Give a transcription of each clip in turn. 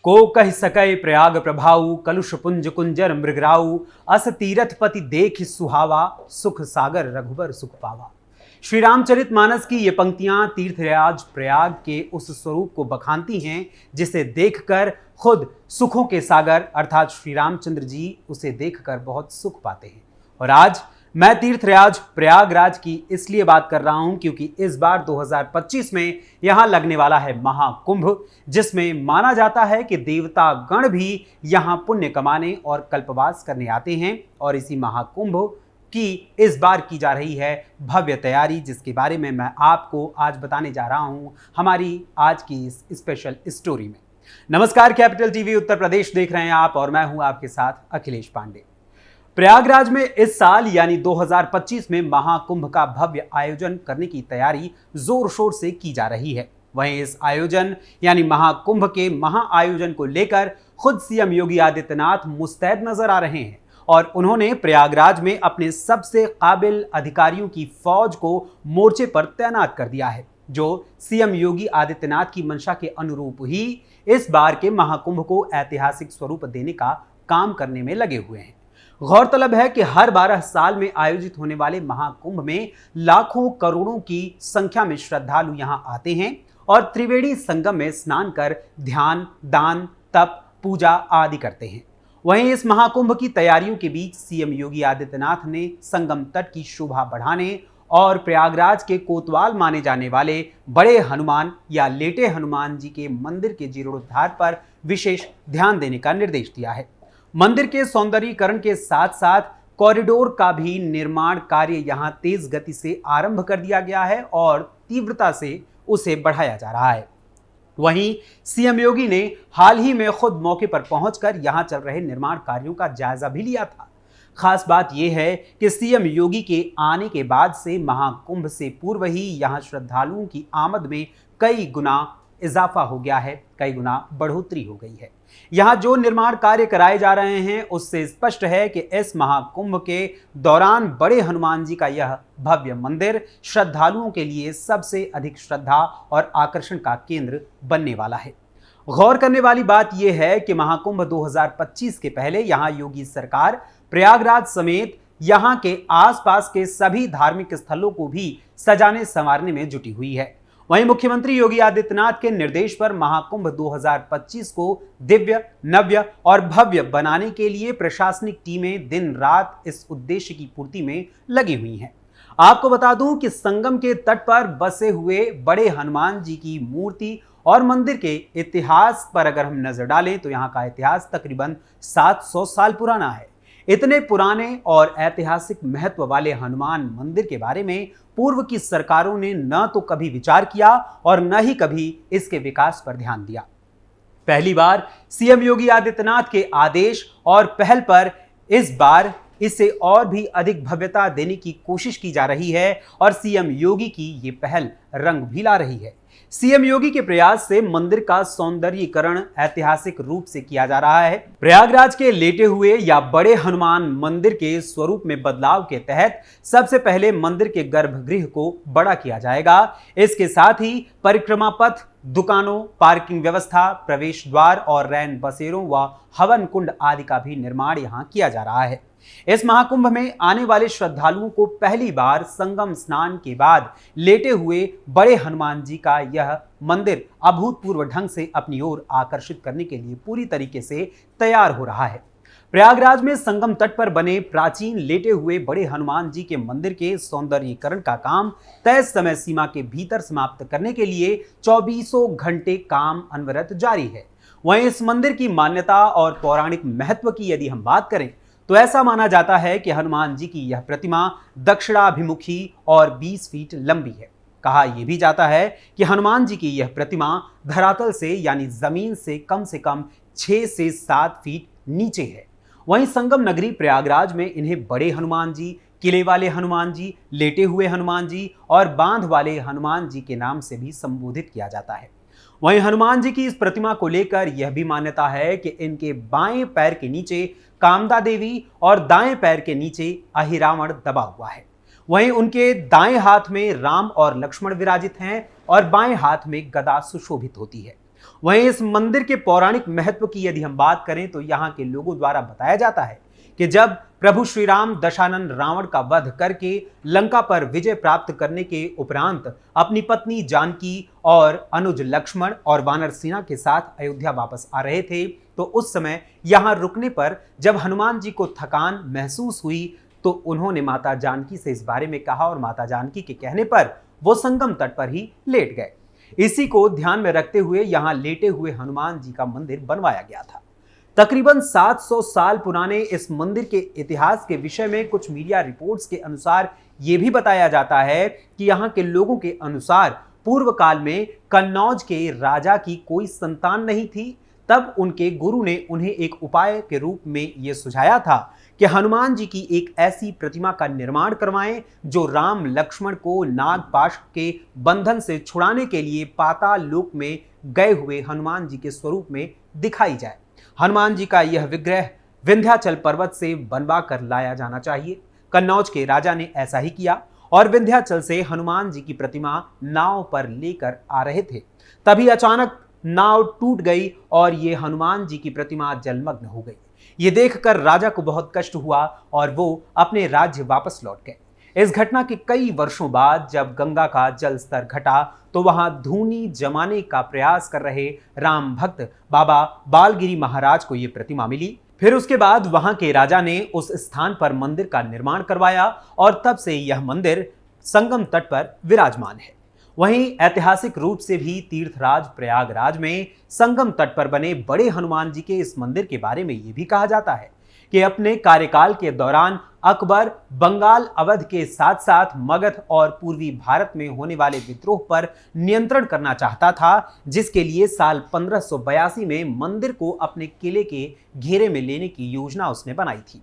को कह सकै प्रयाग प्रभाऊ, कलुष पुंज कुंजर मृगराऊ, अस तीरथ पति देख सुहावा, सुख सागर रघुबर सुख पावा। श्री रामचरितमानस की ये पंक्तियां तीर्थराज प्रयाग के उस स्वरूप को बखानती हैं जिसे देखकर खुद सुखों के सागर अर्थात श्री रामचंद्र जी उसे देखकर बहुत सुख पाते हैं। और आज मैं तीर्थराज प्रयागराज की इसलिए बात कर रहा हूं क्योंकि इस बार 2025 में यहां लगने वाला है महाकुंभ, जिसमें माना जाता है कि देवता गण भी यहां पुण्य कमाने और कल्पवास करने आते हैं। और इसी महाकुंभ की इस बार की जा रही है भव्य तैयारी, जिसके बारे में मैं आपको आज बताने जा रहा हूं हमारी आज की इस स्पेशल स्टोरी में। नमस्कार, कैपिटल टीवी उत्तर प्रदेश देख रहे हैं आप और मैं हूं आपके साथ अखिलेश पांडे। प्रयागराज में इस साल यानी 2025 में महाकुंभ का भव्य आयोजन करने की तैयारी जोर शोर से की जा रही है। वहीं इस आयोजन यानी महाकुंभ के महाआयोजन को लेकर खुद सीएम योगी आदित्यनाथ मुस्तैद नजर आ रहे हैं और उन्होंने प्रयागराज में अपने सबसे काबिल अधिकारियों की फौज को मोर्चे पर तैनात कर दिया है, जो सीएम योगी आदित्यनाथ की मंशा के अनुरूप ही इस बार के महाकुंभ को ऐतिहासिक स्वरूप देने का काम करने में लगे हुए हैं। गौरतलब है कि हर 12 साल में आयोजित होने वाले महाकुंभ में लाखों करोड़ों की संख्या में श्रद्धालु यहां आते हैं और त्रिवेणी संगम में स्नान कर ध्यान, दान, तप, पूजा आदि करते हैं। वहीं इस महाकुंभ की तैयारियों के बीच सीएम योगी आदित्यनाथ ने संगम तट की शोभा बढ़ाने और प्रयागराज के कोतवाल माने जाने वाले बड़े हनुमान या लेटे हनुमान जी के मंदिर के जीर्णोद्धार पर विशेष ध्यान देने का निर्देश दिया है। मंदिर के सौंदर्यीकरण के साथ साथ कॉरिडोर का भी निर्माण कार्य यहां तेज गति से आरंभ कर दिया गया है और तीव्रता से उसे बढ़ाया जा रहा है। वहीं सीएम योगी ने हाल ही में खुद मौके पर पहुंचकर यहां चल रहे निर्माण कार्यों का जायजा भी लिया था। खास बात यह है कि सीएम योगी के आने के बाद से महाकुंभ से पूर्व ही यहां श्रद्धालुओं की आमद में कई गुना इजाफा हो गया है, कई गुना बढ़ोतरी हो गई है। यहां जो निर्माण कार्य कराए जा रहे हैं उससे स्पष्ट है कि इस महाकुंभ के दौरान बड़े हनुमान जी का यह भव्य मंदिर श्रद्धालुओं के लिए सबसे अधिक श्रद्धा और आकर्षण का केंद्र बनने वाला है। गौर करने वाली बात यह है कि महाकुंभ 2025 के पहले यहां योगी सरकार प्रयागराज समेत यहां के आसपास के सभी धार्मिक स्थलों को भी सजाने संवारने में जुटी हुई है। वहीं मुख्यमंत्री योगी आदित्यनाथ के निर्देश पर महाकुंभ 2025 को दिव्य, नव्य और भव्य बनाने के लिए प्रशासनिक टीमें दिन रात इस उद्देश्य की पूर्ति में लगी हुई हैं। आपको बता दूं कि संगम के तट पर बसे हुए बड़े हनुमान जी की मूर्ति और मंदिर के इतिहास पर अगर हम नजर डालें तो यहाँ का इतिहास तकरीबन 700 साल पुराना है। इतने पुराने और ऐतिहासिक महत्व वाले हनुमान मंदिर के बारे में पूर्व की सरकारों ने न तो कभी विचार किया और न ही कभी इसके विकास पर ध्यान दिया। पहली बार सीएम योगी आदित्यनाथ के आदेश और पहल पर इस बार इसे और भी अधिक भव्यता देने की कोशिश की जा रही है और सीएम योगी की ये पहल रंग भी ला रही है। सीएम योगी के प्रयास से मंदिर का सौंदर्यीकरण ऐतिहासिक रूप से किया जा रहा है। प्रयागराज के लेटे हुए या बड़े हनुमान मंदिर के स्वरूप में बदलाव के तहत सबसे पहले मंदिर के गर्भगृह को बड़ा किया जाएगा। इसके साथ ही परिक्रमा पथ, दुकानों, पार्किंग व्यवस्था, प्रवेश द्वार और रैन बसेरों व हवन कुंड आदि का भी निर्माण यहां किया जा रहा है। इस महाकुंभ में आने वाले श्रद्धालुओं को पहली बार संगम स्नान के बाद लेटे हुए बड़े हनुमान जी का यह मंदिर अभूतपूर्व ढंग से अपनी ओर आकर्षित करने के लिए पूरी तरीके से तैयार हो रहा है। प्रयागराज में संगम तट पर बने प्राचीन लेटे हुए बड़े हनुमान जी के मंदिर के सौंदर्यीकरण का काम तय समय सीमा के भीतर समाप्त करने के लिए 24 घंटे काम अनवरत जारी है। वहीं इस मंदिर की मान्यता और पौराणिक महत्व की यदि हम बात करें तो ऐसा माना जाता है कि हनुमान जी की यह प्रतिमा दक्षिणाभिमुखी और 20 फीट लंबी है। कहा यह भी जाता है कि हनुमान जी की यह प्रतिमा धरातल से यानी जमीन से कम 6 से 7 फीट नीचे है। वहीं संगम नगरी प्रयागराज में इन्हें बड़े हनुमान जी, किले वाले हनुमान जी, लेटे हुए हनुमान जी और बांध वाले हनुमान जी के नाम से भी संबोधित किया जाता है। वहीं हनुमान जी की इस प्रतिमा को लेकर यह भी मान्यता है कि इनके बाएं पैर के नीचे कामदा देवी और दाएं पैर के नीचे अहिरावण दबा हुआ है। वहीं उनके दाएं हाथ में राम और लक्ष्मण विराजित हैं और बाएं हाथ में गदा सुशोभित होती है। वहीं इस मंदिर के पौराणिक महत्व की यदि हम बात करें तो यहाँ के लोगों द्वारा बताया जाता है कि जब प्रभु श्री राम दशानन रावण का वध करके लंका पर विजय प्राप्त करने के उपरांत अपनी पत्नी जानकी और अनुज लक्ष्मण और वानर सेना के साथ अयोध्या वापस आ रहे थे, तो उस समय यहां रुकने पर जब हनुमान जी को थकान महसूस हुई तो उन्होंने माता जानकी से इस बारे में कहा और माता जानकी के कहने पर वो संगम तट पर ही लेट गए। इसी को ध्यान में रखते हुए यहां लेटे हुए हनुमान जी का मंदिर बनवाया गया था। तकरीबन 700 साल पुराने इस मंदिर के इतिहास के विषय में कुछ मीडिया रिपोर्ट्स के अनुसार यह भी बताया जाता है कि यहाँ के लोगों के अनुसार पूर्व काल में कन्नौज के राजा की कोई संतान नहीं थी। तब उनके गुरु ने उन्हें एक उपाय के रूप में यह सुझाया था कि हनुमान जी की एक ऐसी प्रतिमा का निर्माण करवाएं जो राम लक्ष्मण को नागपाश के बंधन से छुड़ाने के लिए पाताल लोक में गए हुए हनुमान जी के स्वरूप में दिखाई जाए। हनुमान जी का यह विग्रह विंध्याचल पर्वत से बनवा कर लाया जाना चाहिए। कन्नौज के राजा ने ऐसा ही किया और विंध्याचल से हनुमान जी की प्रतिमा नाव पर लेकर आ रहे थे। तभी अचानक नाव टूट गई और ये हनुमान जी की प्रतिमा जलमग्न हो गई। ये देखकर राजा को बहुत कष्ट हुआ और वो अपने राज्य वापस लौट गए। इस घटना के कई वर्षों बाद जब गंगा का जल स्तर घटा तो वहां धूनी जमाने का प्रयास कर रहे राम भक्त बाबा बालगिरी महाराज को यह प्रतिमा मिली। फिर उसके बाद वहां के राजा ने उस स्थान पर मंदिर का निर्माण करवाया और तब से यह मंदिर संगम तट पर विराजमान है। वहीं ऐतिहासिक रूप से भी तीर्थराज प्रयागराज में संगम तट पर बने बड़े हनुमान जी के इस मंदिर के बारे में यह भी कहा जाता है कि अपने कार्यकाल के दौरान अकबर बंगाल अवध के साथ साथ मगध और पूर्वी भारत में होने वाले विद्रोह पर नियंत्रण करना चाहता था, जिसके लिए साल 1582 में मंदिर को अपने किले के घेरे में लेने की योजना उसने बनाई थी।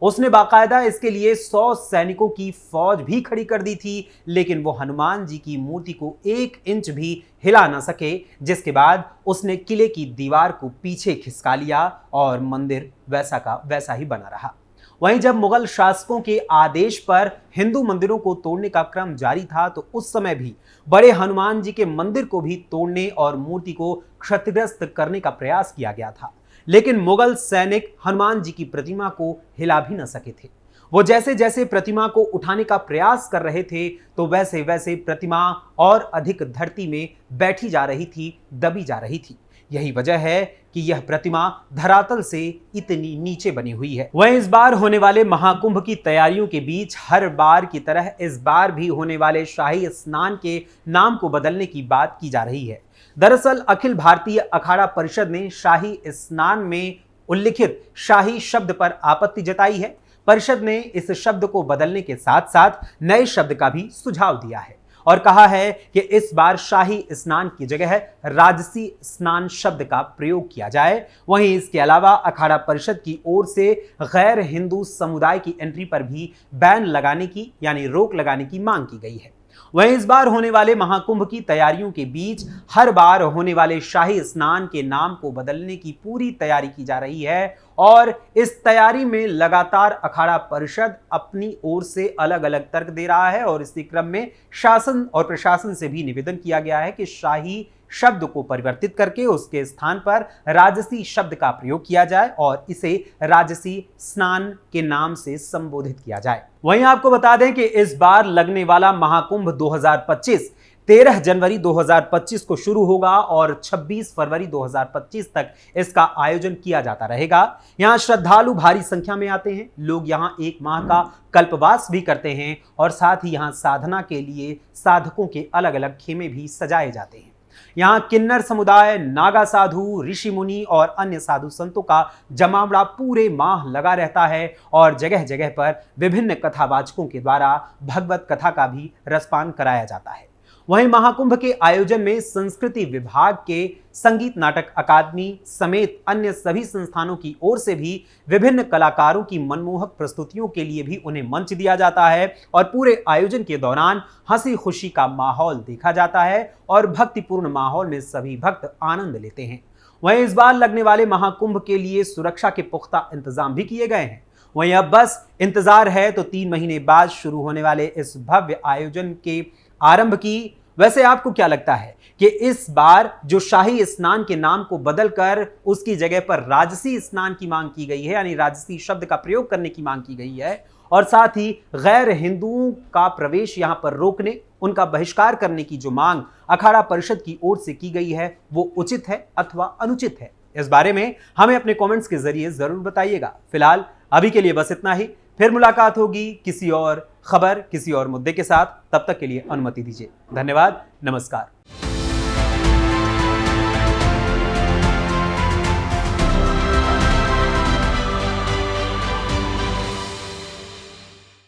उसने बाकायदा इसके लिए 100 सैनिकों की फौज भी खड़ी कर दी थी, लेकिन वो हनुमान जी की मूर्ति को 1 इंच भी हिला न सके, जिसके बाद उसने किले की दीवार को पीछे खिसका लिया और मंदिर वैसा का वैसा ही बना रहा। वहीं जब मुगल शासकों के आदेश पर हिंदू मंदिरों को तोड़ने का क्रम जारी था तो उस समय भी बड़े हनुमान जी के मंदिर को भी तोड़ने और मूर्ति को क्षतिग्रस्त करने का प्रयास किया गया था, लेकिन मुगल सैनिक हनुमान जी की प्रतिमा को हिला भी न सके थे। वो जैसे जैसे प्रतिमा को उठाने का प्रयास कर रहे थे तो वैसे वैसे प्रतिमा और अधिक धरती में बैठी जा रही थी, दबी जा रही थी। यही वजह है कि यह प्रतिमा धरातल से इतनी नीचे बनी हुई है। वहीं इस बार होने वाले महाकुंभ की तैयारियों के बीच हर बार की तरह इस बार भी होने वाले शाही स्नान के नाम को बदलने की बात की जा रही है। दरअसल अखिल भारतीय अखाड़ा परिषद ने शाही स्नान में उल्लिखित शाही शब्द पर आपत्ति जताई है। परिषद ने इस शब्द को बदलने के साथ साथ नए शब्द का भी सुझाव दिया है और कहा है कि इस बार शाही स्नान की जगह राजसी स्नान शब्द का प्रयोग किया जाए। वहीं इसके अलावा अखाड़ा परिषद की ओर से गैर हिंदू समुदाय की एंट्री पर भी बैन लगाने की यानी रोक लगाने की मांग की गई है। वहीं इस बार होने वाले महाकुंभ की तैयारियों के बीच हर बार होने वाले शाही स्नान के नाम को बदलने की पूरी तैयारी की जा रही है और इस तैयारी में लगातार अखाड़ा परिषद अपनी ओर से अलग अलग तर्क दे रहा है और इसी क्रम में शासन और प्रशासन से भी निवेदन किया गया है कि शाही शब्द को परिवर्तित करके उसके स्थान पर राजसी शब्द का प्रयोग किया जाए और इसे राजसी स्नान के नाम से संबोधित किया जाए। वहीं आपको बता दें कि इस बार लगने वाला महाकुंभ 2025 13 जनवरी 2025 को शुरू होगा और 26 फरवरी 2025 तक इसका आयोजन किया जाता रहेगा। यहाँ श्रद्धालु भारी संख्या में आते हैं। लोग यहाँ 1 माह का कल्पवास भी करते हैं और साथ ही यहाँ साधना के लिए साधकों के अलग अलग खेमे भी सजाए जाते हैं। यहाँ किन्नर समुदाय, नागा साधु, ऋषि मुनि और अन्य साधु संतों का जमावड़ा पूरे माह लगा रहता है और जगह जगह पर विभिन्न कथावाचकों के द्वारा भगवत कथा का भी रसपान कराया जाता है। वहीं महाकुंभ के आयोजन में संस्कृति विभाग के संगीत नाटक अकादमी समेत अन्य सभी संस्थानों की ओर से भी विभिन्न कलाकारों की मनमोहक प्रस्तुतियों के लिए भी उन्हें मंच दिया जाता है और पूरे आयोजन के दौरान हंसी खुशी का माहौल देखा जाता है और भक्तिपूर्ण माहौल में सभी भक्त आनंद लेते हैं। वहीं इस बार लगने वाले महाकुंभ के लिए सुरक्षा के पुख्ता इंतजाम भी किए गए हैं। वहीं अब बस इंतजार है तो 3 महीने बाद शुरू होने वाले इस भव्य आयोजन के आरंभ की। वैसे आपको क्या लगता है कि इस बार जो शाही स्नान के नाम को बदलकर उसकी जगह पर राजसी स्नान की मांग की गई है, यानी राजसी शब्द का प्रयोग करने की मांग की गई है, और साथ ही गैर हिंदुओं का प्रवेश यहां पर रोकने, उनका बहिष्कार करने की जो मांग अखाड़ा परिषद की ओर से की गई है, वो उचित है अथवा अनुचित है? इस बारे में हमें अपने कमेंट्स के जरिए जरूर बताइएगा। फिलहाल अभी के लिए बस इतना ही। फिर मुलाकात होगी किसी और खबर, किसी और मुद्दे के साथ। तब तक के लिए अनुमति दीजिए। धन्यवाद। नमस्कार।